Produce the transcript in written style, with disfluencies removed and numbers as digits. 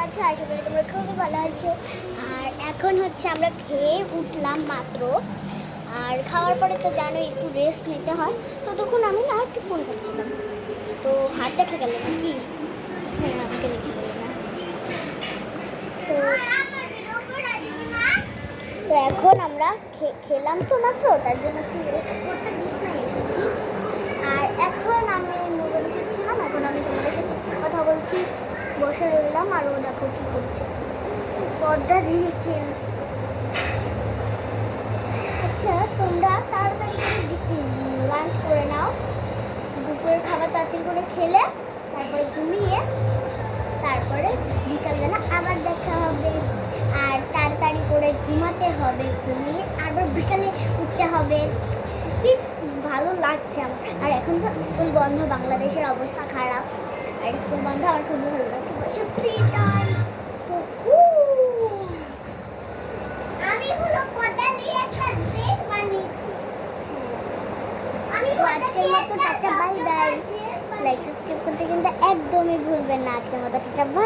আছো? আশা করি তোমরা খুবই ভালো আছো। আর এখন হচ্ছে আমরা খেয়ে উঠলাম মাত্র। আর খাওয়ার পরে তো জানো একটু রেস্ট নিতে হয়। ততক্ষণ আমি না একটু ফোন করছিলাম, তো হাত দেখা গেল নাকি? হ্যাঁ, আমাকে দেখে গেল না। তো তো এখন আমরা খেলাম তো মাত্র, তার জন্য একটু রেস্ট করতে বিছানায় এসেছি। আর এখন আমি মোবাইল দেখছিলাম, এখন আমি তোমাদের সাথে কথা বলছি। বসে রইলাম আর ও দেখো কী করছে, পর্দা দিয়ে খেলছে। আচ্ছা, তোমরা তাড়াতাড়ি করে লাঞ্চ করে নাও, দুপুরের খাবার তাড়াতাড়ি করে খেলে তারপরে ঘুমিয়ে তারপরে বিকালবেলা আবার দেখা হবে। আর তাড়াতাড়ি করে ঘুমাতে হবে, ঘুমিয়ে আবার বিকালে উঠতে হবে। কি ভালো লাগছে আমার। আর এখন তো স্কুল বন্ধ, বাংলাদেশের অবস্থা খারাপ। আর স্কুল বন্ধ আমার খুবই ভালো লাগছে, বসে ফ্রি টাইম। আমি হলো পর্দা দিয়ে একটা ড্রেস বানিয়েছি। আমি আজকের মতো tata, bye bye. Like subscribe করতে কিন্তু একদমই ভুলবেন না। আজকের মতো টাটা, বাই।